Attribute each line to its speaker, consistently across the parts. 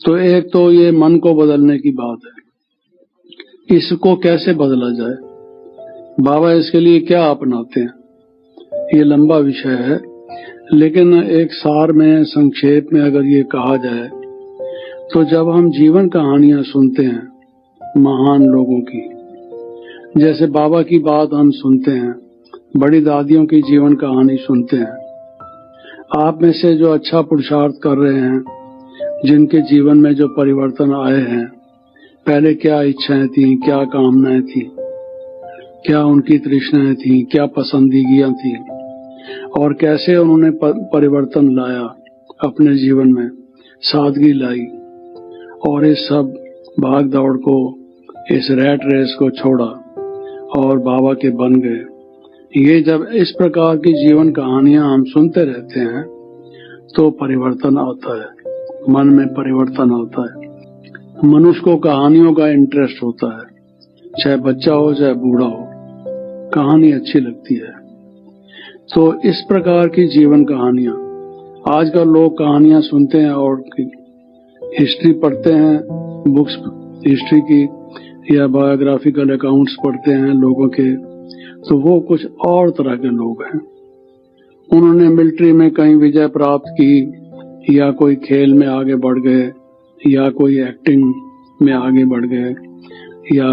Speaker 1: तो एक तो ये मन को बदलने की बात है, इसको कैसे बदला जाए, बाबा इसके लिए क्या अपनाते हैं, ये लंबा विषय है। लेकिन एक सार में संक्षेप में अगर ये कहा जाए तो जब हम जीवन कहानियां सुनते हैं महान लोगों की, जैसे बाबा की बात हम सुनते हैं, बड़ी दादियों की जीवन कहानी सुनते हैं, आप में से जो अच्छा पुरुषार्थ कर रहे हैं, जिनके जीवन में जो परिवर्तन आए हैं, पहले क्या इच्छाएं थी, क्या कामनाएं थी, क्या उनकी तृष्णाएं थी, क्या पसंदीगियां थी, और कैसे उन्होंने परिवर्तन लाया अपने जीवन में, सादगी लाई और इस सब भाग दौड़ को, इस रैट रेस को छोड़ा और बाबा के बन गए। ये जब इस प्रकार की जीवन कहानियां हम सुनते रहते हैं तो परिवर्तन आता है, मन में परिवर्तन आता है। मनुष्य को कहानियों का इंटरेस्ट होता है, चाहे बच्चा हो चाहे बूढ़ा हो, कहानी अच्छी लगती है। तो इस प्रकार की जीवन कहानियां, आजकल लोग कहानियां सुनते हैं और हिस्ट्री पढ़ते हैं, बुक्स हिस्ट्री की या बायोग्राफिकल अकाउंट्स पढ़ते हैं लोगों के, तो वो कुछ और तरह के लोग हैं। उन्होंने मिलिट्री में कहीं विजय प्राप्त की, या कोई खेल में आगे बढ़ गए, या कोई एक्टिंग में आगे बढ़ गए, या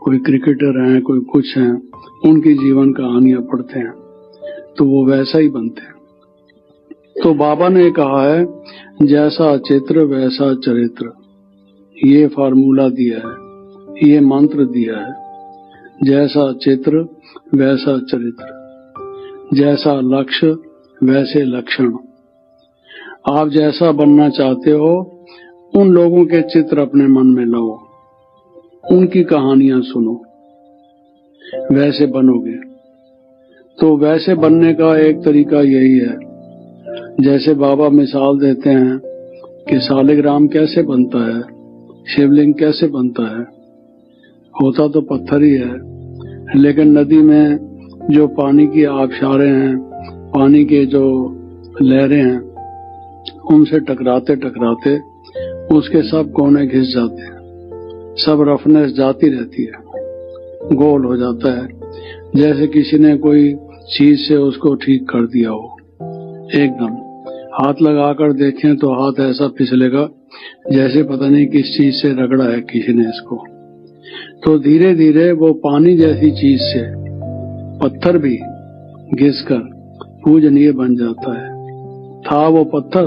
Speaker 1: कोई क्रिकेटर हैं, कोई कुछ हैं, उनकी जीवन कहानियां पढ़ते हैं तो वो वैसा ही बनते हैं। तो बाबा ने कहा है, जैसा चित्र वैसा चरित्र, ये फार्मूला दिया है, ये मंत्र दिया है। जैसा चित्र वैसा चरित्र, जैसा लक्ष्य वैसे लक्षण। आप जैसा बनना चाहते हो, उन लोगों के चित्र अपने मन में लाओ, उनकी कहानियां सुनो, वैसे बनोगे। तो वैसे बनने का एक तरीका यही है, जैसे बाबा मिसाल देते हैं कि सालिग्राम कैसे बनता है, शिवलिंग कैसे बनता है। होता तो पत्थर ही है, लेकिन नदी में जो पानी की आबशारें हैं, पानी के जो लहरें हैं, उनसे टकराते टकराते उसके सब कोने घिस जाते हैं, सब रफनेस जाती रहती है, गोल हो जाता है, जैसे किसी ने कोई चीज से उसको ठीक कर दिया हो। एकदम हाथ लगाकर देखें तो हाथ ऐसा फिसलेगा जैसे पता नहीं किस चीज से रगड़ा है किसी ने इसको। तो धीरे धीरे वो पानी जैसी चीज से पत्थर भी घिसकर पूजनीय बन जाता है। था वो पत्थर,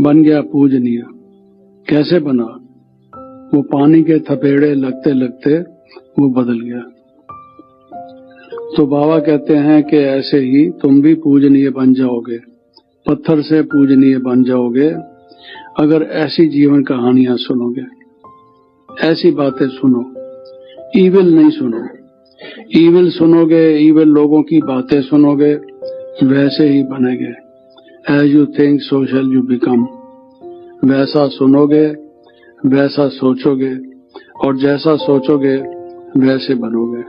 Speaker 1: बन गया पूजनीय। कैसे बना? वो पानी के थपेड़े लगते लगते वो बदल गया। तो बाबा कहते हैं कि ऐसे ही तुम भी पूजनीय बन जाओगे, पत्थर से पूजनीय बन जाओगे, अगर ऐसी जीवन कहानियां सुनोगे, ऐसी बातें सुनो। ईविल नहीं सुनो, ईविल सुनोगे, ईविल लोगों की बातें सुनोगे, वैसे ही बनेगे। As you think so shall you become. वैसा सुनोगे, वैसा सोचोगे, और जैसा सोचोगे वैसे बनोगे।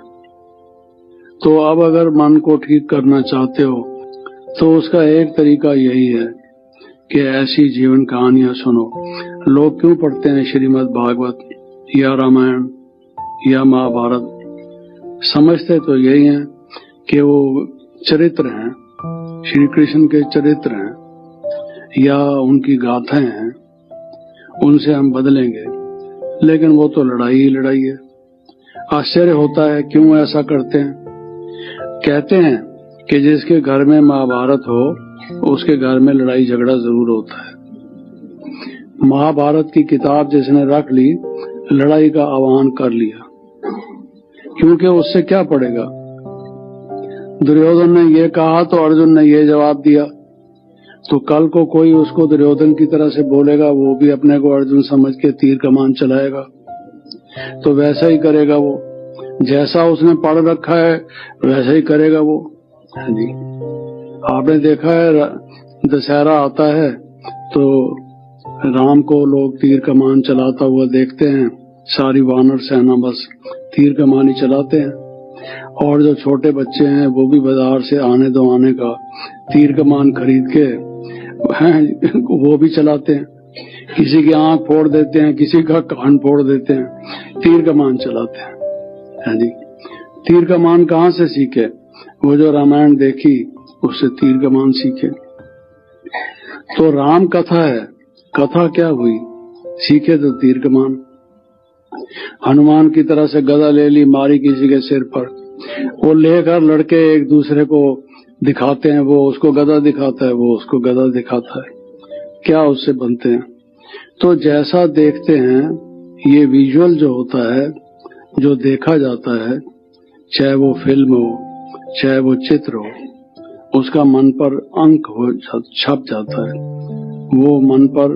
Speaker 1: तो अब अगर मन को ठीक करना चाहते हो तो उसका एक तरीका यही है कि ऐसी जीवन कहानियां सुनो। लोग क्यों पढ़ते हैं श्रीमद् भागवत या रामायण या महाभारत? समझते तो यही हैं कि वो चरित्र हैं, श्री कृष्ण के चरित्र हैं या उनकी गाथाएं हैं, उनसे हम बदलेंगे। लेकिन वो तो लड़ाई ही लड़ाई है। आश्चर्य होता है क्यों ऐसा करते हैं। कहते हैं कि जिसके घर में महाभारत हो उसके घर में लड़ाई झगड़ा जरूर होता है। महाभारत की किताब जिसने रख ली, लड़ाई का आह्वान कर लिया, क्योंकि उससे क्या पड़ेगा। दुर्योधन ने ये कहा तो अर्जुन ने ये जवाब दिया, तो कल को कोई उसको दुर्योधन की तरह से बोलेगा, वो भी अपने को अर्जुन समझ के तीर कमान चलाएगा। तो वैसा ही करेगा वो, जैसा उसने पढ़ रखा है वैसा ही करेगा वो। जी, आपने देखा है दशहरा आता है तो राम को लोग तीर कमान चलाता हुआ देखते हैं, सारी वानर सेना बस तीर कमान ही चलाते हैं। और जो छोटे बच्चे हैं वो भी बाजार से आने दो आने का तीर कमान खरीद के वो भी चलाते हैं, किसी की आंख फोड़ देते हैं, किसी का कान फोड़ देते हैं, तीर कमान चलाते हैं। है जी, तीर कमान कहाँ से सीखे? वो जो रामायण देखी उससे तीर कमान सीखे। तो राम कथा है, कथा क्या हुई? सीखे तो तीर कमान। हनुमान की तरह से गदा ले ली, मारी किसी के सिर पर, वो लेकर लड़के एक दूसरे को दिखाते हैं, वो उसको गदा दिखाता है, वो उसको गदा दिखाता है, क्या उससे बनते हैं? तो जैसा देखते हैं, ये विजुअल जो होता है, जो देखा जाता है, चाहे वो फिल्म हो, चाहे वो चित्र हो, उसका मन पर अंक हो छप जाता है, वो मन पर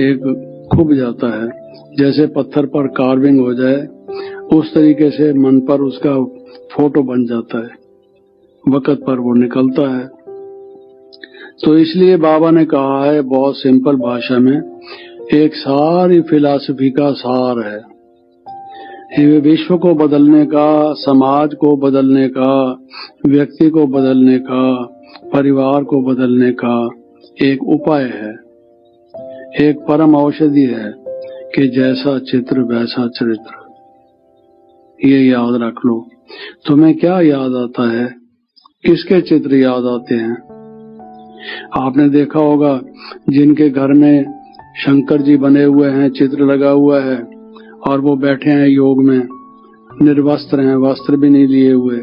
Speaker 1: एक खुब जाता है। जैसे पत्थर पर कार्विंग हो जाए, उस तरीके से मन पर उसका फोटो बन जाता है, वक्त पर वो निकलता है। तो इसलिए बाबा ने कहा है बहुत सिंपल भाषा में, एक सारी फिलॉसफी का सार है। ये विश्व को बदलने का, समाज को बदलने का, व्यक्ति को बदलने का, परिवार को बदलने का एक उपाय है, एक परम औषधि है कि जैसा चित्र वैसा चरित्र। ये याद रख लो। तुम्हें क्या याद आता है? किसके चित्र याद आते हैं? आपने देखा होगा जिनके घर में शंकर जी बने हुए हैं, चित्र लगा हुआ है, और वो बैठे हैं योग में, निर्वस्त्र हैं, वस्त्र भी नहीं लिए हुए,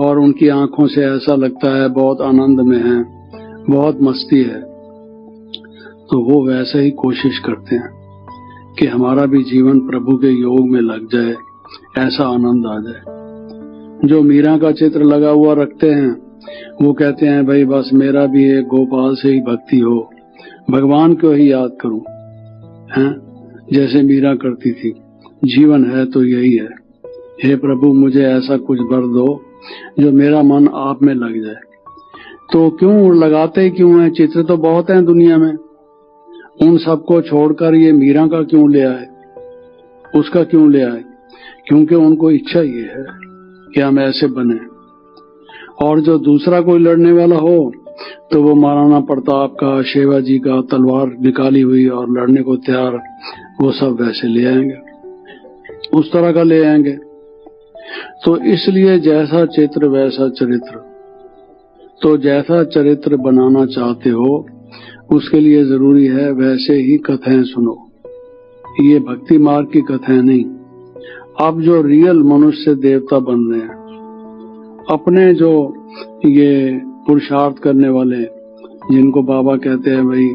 Speaker 1: और उनकी आंखों से ऐसा लगता है बहुत आनंद में हैं, बहुत मस्ती है। तो वो वैसे ही कोशिश करते हैं कि हमारा भी जीवन प्रभु के योग में लग जाए, ऐसा आनंद आ जाए। जो मीरा का चित्र लगा हुआ रखते हैं, वो कहते हैं भाई बस मेरा भी एक गोपाल से ही भक्ति हो, भगवान को ही याद करूं, हैं? जैसे मीरा करती थी। जीवन है तो यही है, हे प्रभु मुझे ऐसा कुछ वर दो जो मेरा मन आप में लग जाए। तो क्यों लगाते क्यों हैं? चित्र तो बहुत हैं दुनिया में, उन सबको छोड़कर ये मीरा का क्यों ले आए, उसका क्यों ले आए? क्योंकि उनको इच्छा ये है कि हम ऐसे बने। और जो दूसरा कोई लड़ने वाला हो तो वो महाराणा प्रताप का, शिवाजी का तलवार निकाली हुई और लड़ने को तैयार, वो सब वैसे ले आएंगे, उस तरह का ले आएंगे। तो इसलिए जैसा चित्र वैसा चरित्र। तो जैसा चरित्र बनाना चाहते हो उसके लिए जरूरी है वैसे ही कथाएं सुनो। ये भक्ति मार्ग की कथाएं नहीं। अब जो रियल मनुष्य देवता बन रहे हैं, अपने जो ये पुरुषार्थ करने वाले, जिनको बाबा कहते हैं भाई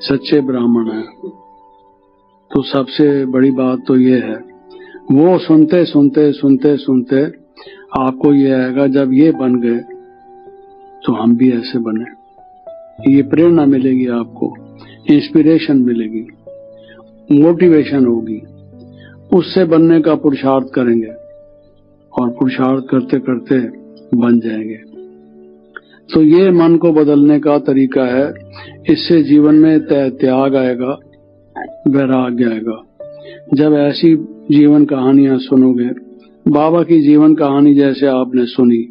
Speaker 1: सच्चे ब्राह्मण हैं, तो सबसे बड़ी बात तो ये है, वो सुनते सुनते सुनते सुनते आपको ये आएगा जब ये बन गए तो हम भी ऐसे बने। ये प्रेरणा मिलेगी, आपको इंस्पिरेशन मिलेगी, मोटिवेशन होगी, उससे बनने का पुरुषार्थ करेंगे और पुरुषार्थ करते करते बन जाएंगे। तो ये मन को बदलने का तरीका है। इससे जीवन में त्याग आएगा, वैराग्य आएगा। जब ऐसी जीवन कहानियां सुनोगे, बाबा की जीवन कहानी जैसे आपने सुनी,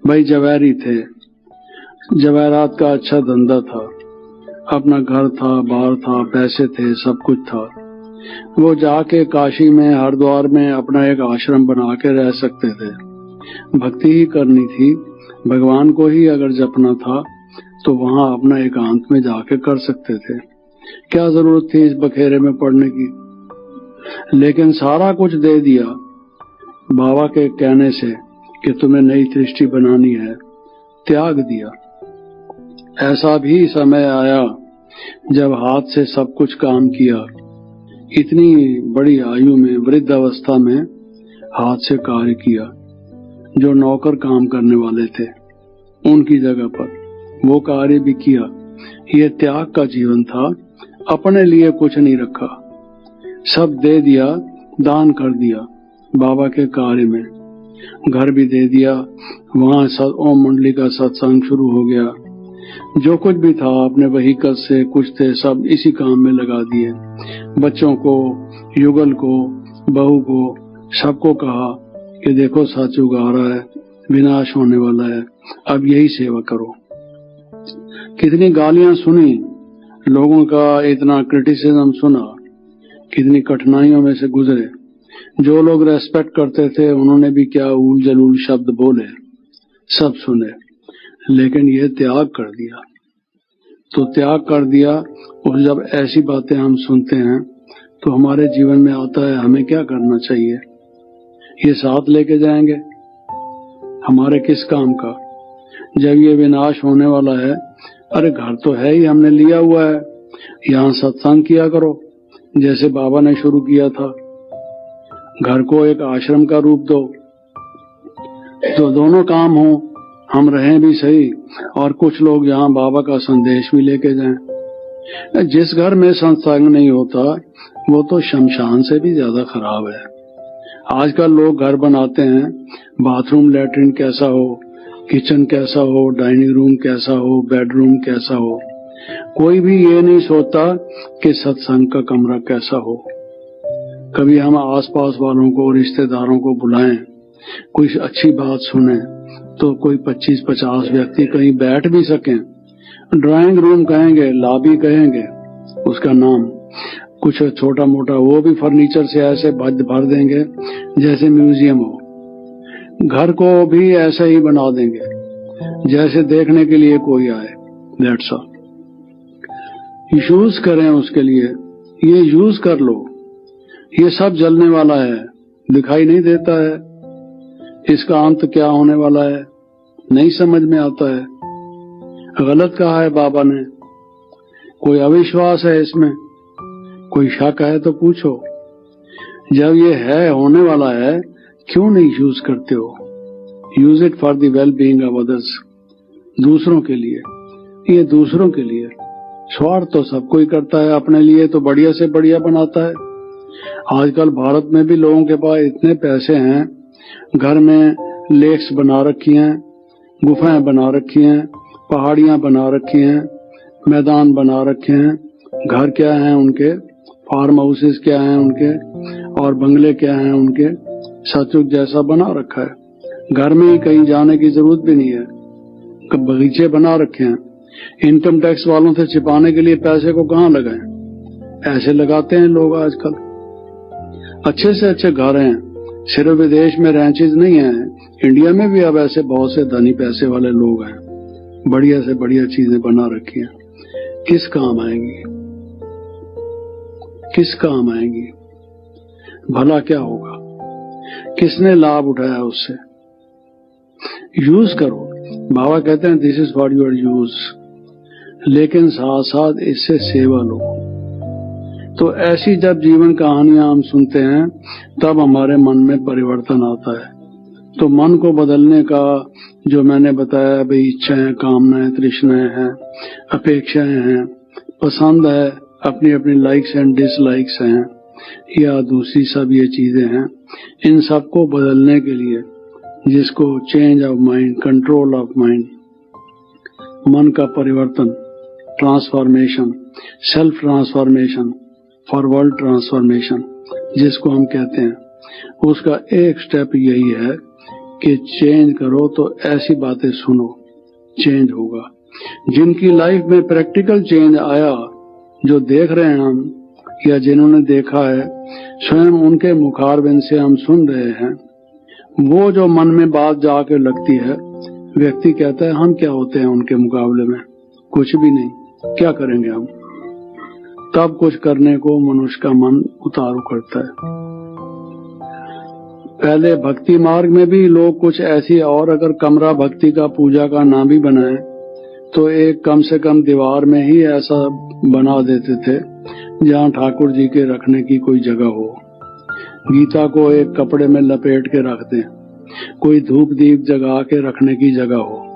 Speaker 1: भाई जवाहरी थे, जवाहरात का अच्छा धंधा था, अपना घर था, बार था, पैसे थे, सब कुछ था। वो जाके काशी में, हरिद्वार में अपना एक आश्रम बना के रह सकते थे। भक्ति ही करनी थी, भगवान को ही अगर जपना था तो वहां अपना एकांत में जाके कर सकते थे। क्या जरूरत थी इस बखेरे में पड़ने की? लेकिन सारा कुछ दे दिया बाबा के कहने से कि तुम्हें नई सृष्टि बनानी है, त्याग दिया। ऐसा भी समय आया जब हाथ से सब कुछ काम किया, इतनी बड़ी आयु में, वृद्ध अवस्था में हाथ से कार्य किया। जो नौकर काम करने वाले थे उनकी जगह पर वो कार्य भी किया। ये त्याग का जीवन था। अपने लिए कुछ नहीं रखा, सब दे दिया, दान कर दिया बाबा के कार्य में। घर भी दे दिया, वहां ओम मंडली का सत्संग शुरू हो गया। जो कुछ भी था अपने व्हीकल से कुछ थे, सब इसी काम में लगा दिए। बच्चों को, युगल को, बहू को, सबको कहा कि देखो सतयुग आ रहा है, विनाश होने वाला है, अब यही सेवा करो। कितनी गालियां सुनी, लोगों का इतना क्रिटिसिज्म सुना, कितनी कठिनाइयों में से गुजरे। जो लोग रेस्पेक्ट करते थे उन्होंने भी क्या ऊल जलूल शब्द बोले, सब सुने, लेकिन ये त्याग कर दिया। तो त्याग कर दिया, और जब ऐसी बातें हम सुनते हैं तो हमारे जीवन में आता है हमें क्या करना चाहिए। ये साथ लेके जाएंगे हमारे किस काम का, जब ये विनाश होने वाला है। अरे घर तो है ही, हमने लिया हुआ है, यहाँ सत्संग किया करो जैसे बाबा ने शुरू किया था। घर को एक आश्रम का रूप दो, तो दोनों काम हो, हम रहें भी सही और कुछ लोग यहाँ बाबा का संदेश भी लेके जाएं। जिस घर में सत्संग नहीं होता वो तो शमशान से भी ज्यादा खराब है। आजकल लोग घर बनाते हैं, बाथरूम लैट्रिन कैसा हो, किचन कैसा हो, डाइनिंग रूम कैसा हो, बेडरूम कैसा हो, कोई भी ये नहीं सोचता कि सत्संग का कमरा कैसा हो। कभी हम आसपास वालों को, रिश्तेदारों को बुलाएं, कुछ अच्छी बात सुने, तो कोई 25-50 व्यक्ति कहीं बैठ भी सकें। ड्राइंग रूम कहेंगे, लॉबी कहेंगे, उसका नाम कुछ छोटा मोटा, वो भी फर्नीचर से ऐसे भर देंगे जैसे म्यूजियम हो। घर को भी ऐसा ही बना देंगे जैसे देखने के लिए कोई आए। That's all. यूज करें उसके लिए, ये यूज कर लो। ये सब जलने वाला है, दिखाई नहीं देता है। इसका अंत क्या होने वाला है नहीं समझ में आता है। गलत कहा है बाबा ने। कोई अविश्वास है इसमें, कोई शक है तो पूछो। जब ये है, होने वाला है, क्यों नहीं यूज करते हो? Use it for the well being of others, दूसरों के लिए। ये दूसरों के लिए, स्वार्थ तो सब कोई करता है, अपने लिए तो बढ़िया से बढ़िया बनाता है। आजकल भारत में भी लोगों के पास इतने पैसे हैं, घर में लेक्स बना रखी हैं, गुफाएं बना रखी हैं, पहाड़ियां बना रखी हैं, मैदान बना रखे हैं। घर क्या हैं उनके, फार्म हाउसेस क्या हैं उनके, और बंगले क्या हैं उनके, सचमुच जैसा बना रखा है। घर में ही कहीं जाने की जरूरत भी नहीं है, बगीचे बना रखे हैं। इनकम टैक्स वालों से छिपाने के लिए पैसे को कहाँ लगाएं? ऐसे लगाते हैं लोग आजकल। अच्छे से अच्छे घर हैं, सिर्फ विदेश में रैंचेज नहीं है, इंडिया में भी अब ऐसे बहुत से धनी पैसे वाले लोग हैं, बढ़िया से बढ़िया चीजें बना रखी हैं। किस काम आएंगी? किस काम आएंगी? भला क्या होगा? किसने लाभ उठाया उससे? यूज करो। बाबा कहते हैं this is what your use, लेकिन साथ साथ इससे सेवा लो। तो ऐसी जब जीवन कहानियां हम सुनते हैं तब हमारे मन में परिवर्तन आता है। तो मन को बदलने का जो मैंने बताया, भाई इच्छाएं, कामनाएं, तृष्णाएं हैं, अपेक्षाएं हैं, पसंद है, अपनी अपनी लाइक्स एंड डिसलाइक्स हैं, या दूसरी सब ये चीजें हैं, इन सबको बदलने के लिए, जिसको change of mind, control of mind, मन का परिवर्तन, transformation, self transformation, forward transformation जिसको हम कहते हैं, उसका एक स्टेप यही है कि चेंज करो। तो ऐसी बातें सुनो, चेंज होगा। जिनकी लाइफ में प्रैक्टिकल चेंज आया, जो देख रहे हैं हम, या जिन्होंने देखा है, स्वयं उनके मुखारबिंद से हम सुन रहे हैं, वो जो मन में बात जाके लगती है, व्यक्ति कहता है हम क्या होते हैं उनके मुकाबले में, कुछ भी नहीं, क्या करेंगे हम। तब कुछ करने को मनुष्य का मन उतारू करता है। पहले भक्ति मार्ग में भी लोग कुछ ऐसी, और अगर कमरा भक्ति का, पूजा का ना भी बनाए तो एक कम से कम दीवार में ही ऐसा बना देते थे जहाँ ठाकुर जी के रखने की कोई जगह हो। गीता को एक कपड़े में लपेट के रख दें, कोई धूप दीप जगा के रखने की जगह हो।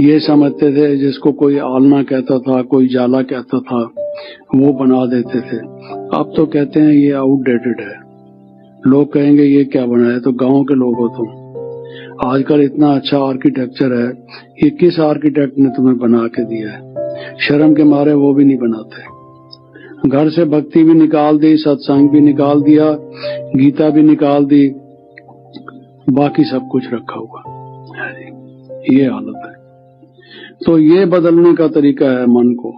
Speaker 1: ये समझते थे, जिसको कोई आलना कहता था, कोई जाला कहता था, वो बना देते थे। अब तो कहते हैं ये आउटडेटेड है। लोग कहेंगे ये क्या बनाया, तो गांव के लोग हो तुम। आजकल इतना अच्छा आर्किटेक्चर है, ये किस आर्किटेक्ट ने तुम्हें बना के दिया है? शर्म के मारे वो भी नहीं बनाते। घर से भक्ति भी निकाल दी, सत्संग भी निकाल दिया, गीता भी निकाल दी, बाकी सब कुछ रखा हुआ। ये हालत है। तो ये बदलने का तरीका है मन को।